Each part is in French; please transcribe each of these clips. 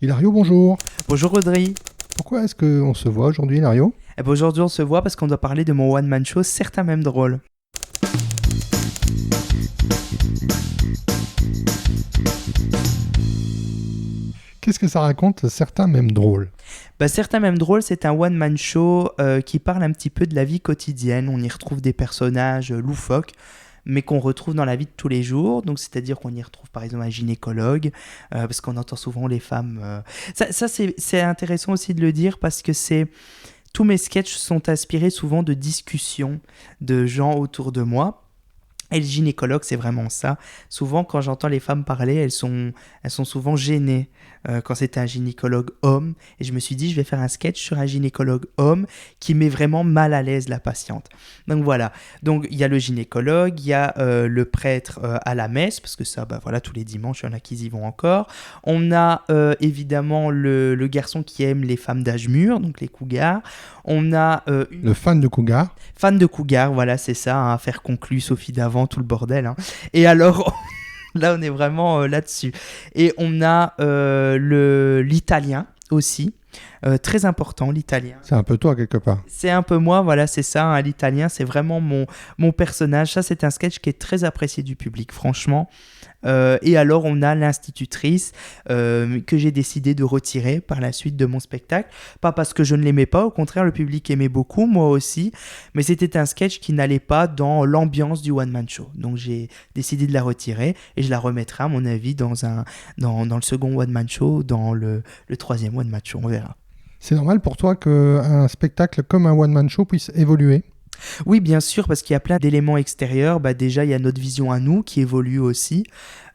Hilario, bonjour. Bonjour Audrey. Pourquoi est-ce qu'on se voit aujourd'hui, Hilario? Aujourd'hui on se voit parce qu'on doit parler de mon one-man show, certains même drôles. Qu'est-ce que ça raconte, certains même drôles? Certains même drôles, c'est un one-man show qui parle un petit peu de la vie quotidienne. On y retrouve des personnages loufoques, mais qu'on retrouve dans la vie de tous les jours. Donc, c'est-à-dire qu'on y retrouve par exemple un gynécologue, parce qu'on entend souvent les femmes... Ça c'est intéressant aussi de le dire parce que tous mes sketchs sont inspirés souvent de discussions de gens autour de moi. Et le gynécologue, c'est vraiment ça. Souvent, quand j'entends les femmes parler, elles sont souvent gênées quand c'est un gynécologue homme. Et je me suis dit, je vais faire un sketch sur un gynécologue homme qui met vraiment mal à l'aise la patiente. Donc voilà. Donc il y a le gynécologue, il y a le prêtre à la messe, parce que ça, voilà, tous les dimanches, il y en a qui y vont encore. On a évidemment le garçon qui aime les femmes d'âge mûr, donc les cougars. On a le fan de cougar. Fan de cougar, voilà, c'est ça, hein, affaire conclue, Sophie d'avant, tout le bordel. Hein. Et alors, là, on est vraiment là-dessus. Et on a l'italien aussi, très important, l'italien. C'est un peu toi, quelque part. C'est un peu moi, voilà, c'est ça, hein, l'italien, c'est vraiment mon personnage. Ça, c'est un sketch qui est très apprécié du public, franchement. Et alors, on a l'institutrice que j'ai décidé de retirer par la suite de mon spectacle. Pas parce que je ne l'aimais pas, au contraire, le public aimait beaucoup, moi aussi. Mais c'était un sketch qui n'allait pas dans l'ambiance du one-man show. Donc, j'ai décidé de la retirer et je la remettrai, à mon avis, dans le second one-man show, dans le troisième one-man show, on verra. C'est normal pour toi qu'un spectacle comme un one-man show puisse évoluer? Oui, bien sûr, parce qu'il y a plein d'éléments extérieurs. Déjà, il y a notre vision à nous qui évolue aussi.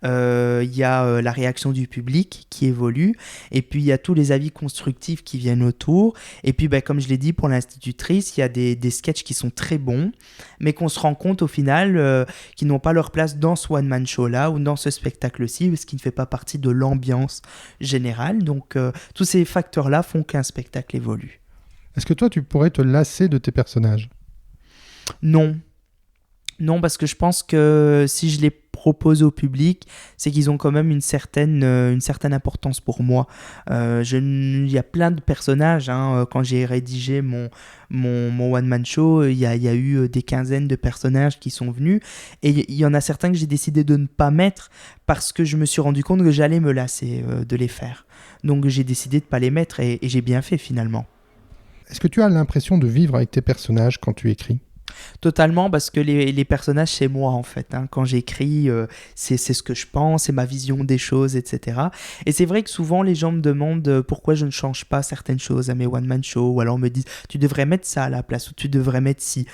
Il y a la réaction du public qui évolue. Et puis, il y a tous les avis constructifs qui viennent autour. Et puis, comme je l'ai dit, pour l'institutrice, il y a des sketchs qui sont très bons, mais qu'on se rend compte au final qu'ils n'ont pas leur place dans ce one-man show-là ou dans ce spectacle-ci, parce qu'il ne fait pas partie de l'ambiance générale. Donc, tous ces facteurs-là font qu'un spectacle évolue. Est-ce que toi, tu pourrais te lasser de tes personnages? Non, parce que je pense que si je les propose au public, c'est qu'ils ont quand même une certaine importance pour moi. Il y a plein de personnages. Hein, quand j'ai rédigé mon one-man show, il y a eu des quinzaines de personnages qui sont venus. Et il y en a certains que j'ai décidé de ne pas mettre parce que je me suis rendu compte que j'allais me lasser de les faire. Donc j'ai décidé de ne pas les mettre et j'ai bien fait finalement. Est-ce que tu as l'impression de vivre avec tes personnages quand tu écris? Totalement, parce que les personnages, c'est moi en fait. Hein. Quand j'écris, c'est ce que je pense, c'est ma vision des choses, etc. Et c'est vrai que souvent, les gens me demandent pourquoi je ne change pas certaines choses à mes one-man shows, ou alors me disent « tu devrais mettre ça à la place » ou « tu devrais mettre ci ».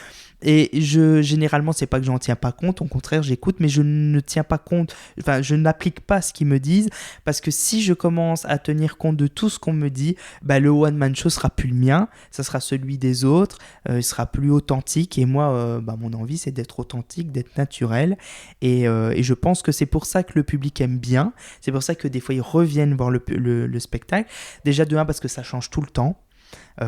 Et généralement, c'est pas que j'en tiens pas compte, au contraire, j'écoute, mais je ne tiens pas compte, enfin, je n'applique pas ce qu'ils me disent, parce que si je commence à tenir compte de tout ce qu'on me dit, le one-man show sera plus le mien, ça sera celui des autres, il sera plus authentique, et moi, mon envie, c'est d'être authentique, d'être naturel, et je pense que c'est pour ça que le public aime bien, c'est pour ça que des fois, ils reviennent voir le spectacle, déjà de un, parce que ça change tout le temps,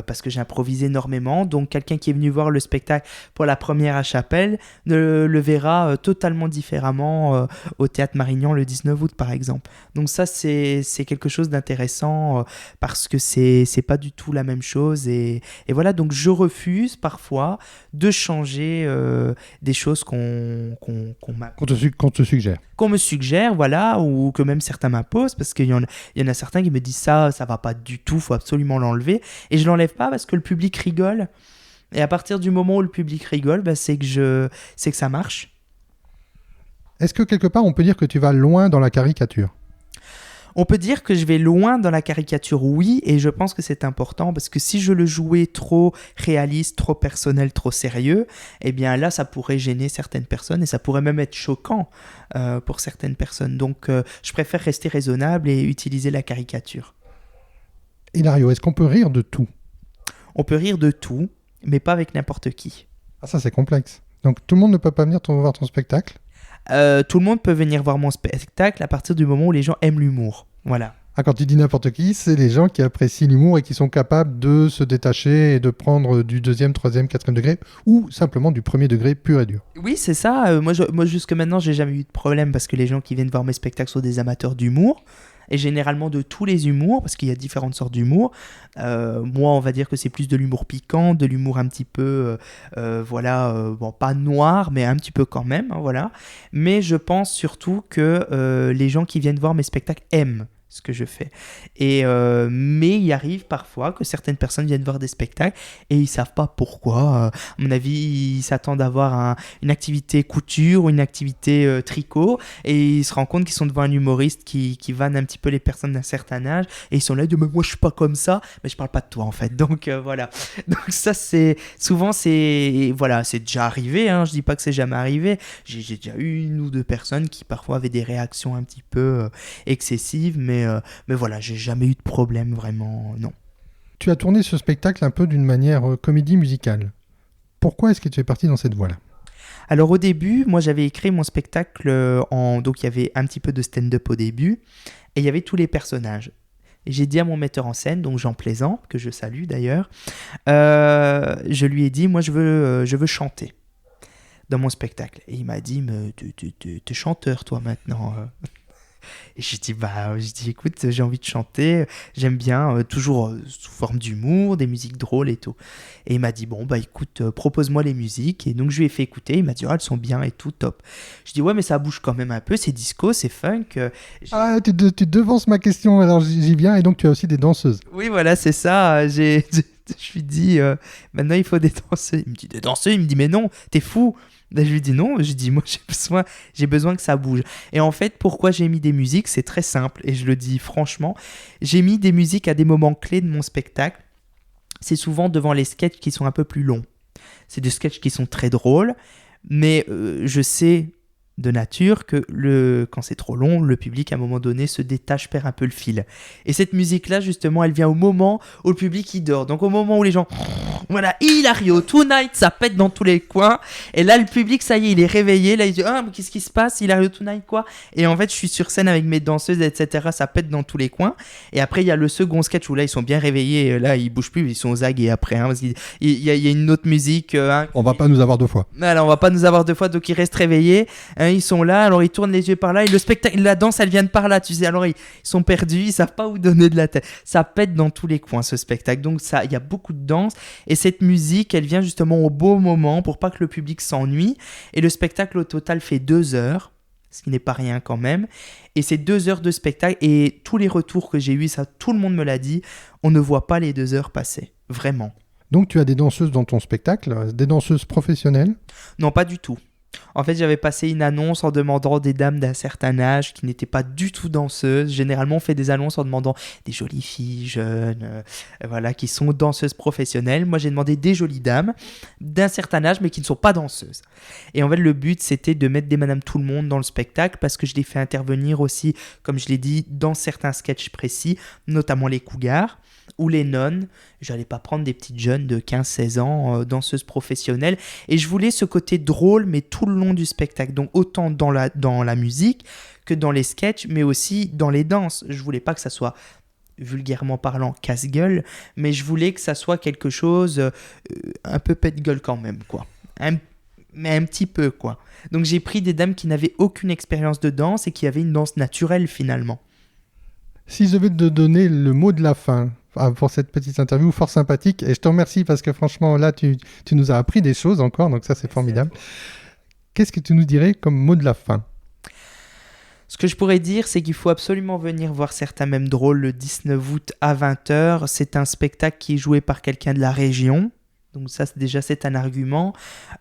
parce que j'improvise énormément, donc quelqu'un qui est venu voir le spectacle pour la première à Chapelle le verra totalement différemment au Théâtre Marignan le 19 août par exemple. Donc ça c'est quelque chose d'intéressant parce que c'est pas du tout la même chose et voilà, donc je refuse parfois de changer des choses qu'on te suggère. Qu'on me suggère, voilà, ou que même certains m'imposent, parce qu'il y en a certains qui me disent ça va pas du tout, faut absolument l'enlever, et je l'enlève pas parce que le public rigole, et à partir du moment où le public rigole, c'est que ça marche. Est-ce que quelque part on peut dire que tu vas loin dans la caricature? On peut dire que je vais loin dans la caricature, oui, et je pense que c'est important parce que si je le jouais trop réaliste, trop personnel, trop sérieux, eh bien là, ça pourrait gêner certaines personnes et ça pourrait même être choquant pour certaines personnes. Donc, je préfère rester raisonnable et utiliser la caricature. Hilario, est-ce qu'on peut rire de tout? On peut rire de tout, mais pas avec n'importe qui. Ah, ça, c'est complexe. Donc, tout le monde ne peut pas venir voir ton spectacle? Tout le monde peut venir voir mon spectacle à partir du moment où les gens aiment l'humour. Voilà. Ah, quand tu dis n'importe qui, c'est les gens qui apprécient l'humour et qui sont capables de se détacher et de prendre du deuxième, troisième, quatrième degré ou simplement du premier degré pur et dur. Oui, c'est ça. Moi, jusque maintenant, j'ai jamais eu de problème parce que les gens qui viennent voir mes spectacles sont des amateurs d'humour. et généralement de tous les humours, parce qu'il y a différentes sortes d'humour. Moi, on va dire que c'est plus de l'humour piquant, de l'humour un petit peu, bon, pas noir, mais un petit peu quand même, hein, voilà. Mais je pense surtout que les gens qui viennent voir mes spectacles aiment ce que je fais. Mais il arrive parfois que certaines personnes viennent voir des spectacles et ils savent pas pourquoi. À mon avis, ils s'attendent à voir une activité couture ou une activité tricot et ils se rendent compte qu'ils sont devant un humoriste qui vanne un petit peu les personnes d'un certain âge et ils sont là, ils disent, mais moi je suis pas comme ça, mais je parle pas de toi en fait. Donc voilà. Donc ça c'est souvent voilà, c'est déjà arrivé, hein. Je dis pas que c'est jamais arrivé. J'ai déjà eu une ou deux personnes qui parfois avaient des réactions un petit peu excessives, mais voilà, j'ai jamais eu de problème vraiment, non. Tu as tourné ce spectacle un peu d'une manière comédie musicale. Pourquoi est-ce que tu es parti dans cette voie-là ? Alors au début, moi j'avais écrit mon spectacle donc il y avait un petit peu de stand-up au début et il y avait tous les personnages. Et j'ai dit à mon metteur en scène, donc Jean Plaisant, que je salue d'ailleurs, je lui ai dit, moi je veux chanter dans mon spectacle. Et il m'a dit, mais t'es chanteur toi maintenant. Et j'ai dit, écoute, j'ai envie de chanter, j'aime bien, toujours sous forme d'humour, des musiques drôles et tout. Et il m'a dit, bon, écoute, propose-moi les musiques. Et donc, je lui ai fait écouter, il m'a dit, elles sont bien et tout, top. Je dis, ouais, mais ça bouge quand même un peu, c'est disco, c'est funk. Tu devances ma question, alors j'y viens, et donc tu as aussi des danseuses. Oui, voilà, c'est ça, je lui dis, maintenant il faut des danseuses. Il me dit, des danseuses? Il me dit, mais non, t'es fou. Je lui dis non, je dis moi j'ai besoin que ça bouge. Et en fait, pourquoi j'ai mis des musiques, c'est très simple et je le dis franchement, j'ai mis des musiques à des moments clés de mon spectacle. C'est souvent devant les sketchs qui sont un peu plus longs. C'est des sketchs qui sont très drôles, mais je sais de nature que quand c'est trop long, le public à un moment donné se détache, perd un peu le fil. Et cette musique-là, justement, elle vient au moment où le public il dort. Donc au moment où les gens, voilà, Hilario, Tonight, ça pète dans tous les coins. Et là, le public, ça y est, il est réveillé. Là, il dit, mais qu'est-ce qui se passe, Hilario, Tonight, quoi? Et en fait, je suis sur scène avec mes danseuses, etc. Ça pète dans tous les coins. Et après, il y a le second sketch où là, ils sont bien réveillés. Là, ils bougent plus, ils sont aux agues. Et après, parce qu'il y a une autre musique. On va pas nous avoir deux fois. Alors, on va pas nous avoir deux fois, donc ils restent réveillés. Ils sont là, alors ils tournent les yeux par là, et le spectacle, la danse, elle vient de par là, tu sais, alors ils sont perdus, ils savent pas où donner de la tête. Ça pète dans tous les coins, ce spectacle, donc il y a beaucoup de danse, et cette musique, elle vient justement au beau moment, pour pas que le public s'ennuie, et le spectacle au total fait 2 heures, ce qui n'est pas rien quand même, et c'est 2 heures de spectacle, et tous les retours que j'ai eus, ça, tout le monde me l'a dit, on ne voit pas les 2 heures passer, vraiment. Donc tu as des danseuses dans ton spectacle, des danseuses professionnelles ? Non, pas du tout. En fait, j'avais passé une annonce en demandant des dames d'un certain âge qui n'étaient pas du tout danseuses. Généralement, on fait des annonces en demandant des jolies filles jeunes, voilà, qui sont danseuses professionnelles. Moi, j'ai demandé des jolies dames d'un certain âge, mais qui ne sont pas danseuses. Et en fait, le but, c'était de mettre des Madame Tout-le-Monde dans le spectacle parce que je les fais intervenir aussi, comme je l'ai dit, dans certains sketchs précis, notamment les Cougars ou les nonnes. J'allais pas prendre des petites jeunes de 15-16 ans, danseuses professionnelles. Et je voulais ce côté drôle, mais tout le long du spectacle. Donc autant dans la musique que dans les sketchs, mais aussi dans les danses. Je voulais pas que ça soit, vulgairement parlant, casse-gueule, mais je voulais que ça soit quelque chose un peu pète-gueule quand même, quoi. Mais un petit peu, quoi. Donc j'ai pris des dames qui n'avaient aucune expérience de danse et qui avaient une danse naturelle, finalement. Si je devais te donner le mot de la fin pour cette petite interview fort sympathique, et je te remercie parce que franchement là tu nous as appris des choses encore, donc ça c'est formidable. Qu'est-ce que tu nous dirais comme mot de la fin ? Ce que je pourrais dire, c'est qu'il faut absolument venir voir Certains Mêmes Drôles le 19 août à 20h. C'est un spectacle qui est joué par quelqu'un de la région. Donc ça, c'est un argument.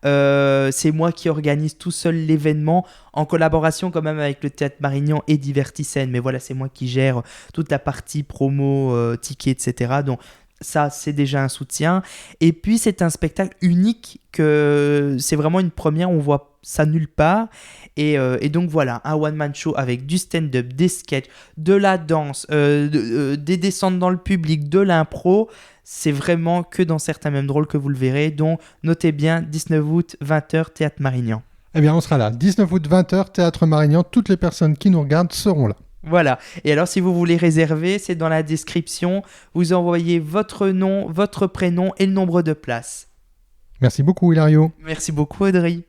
C'est moi qui organise tout seul l'événement, en collaboration quand même avec le Théâtre Marignan et Divertissem. Mais voilà, c'est moi qui gère toute la partie promo, tickets, etc. Donc ça, c'est déjà un soutien. Et puis, c'est un spectacle unique, que c'est vraiment une première, on voit ça nulle part. Et donc voilà, un one-man show avec du stand-up, des sketchs, de la danse, des descentes dans le public, de l'impro. C'est vraiment que dans Certains Mêmes Drôles que vous le verrez. Donc notez bien, 19 août, 20h, Théâtre Marignan. Eh bien, on sera là. 19 août, 20h, Théâtre Marignan. Toutes les personnes qui nous regardent seront là. Voilà. Et alors, si vous voulez réserver, c'est dans la description. Vous envoyez votre nom, votre prénom et le nombre de places. Merci beaucoup, Hilario. Merci beaucoup, Audrey.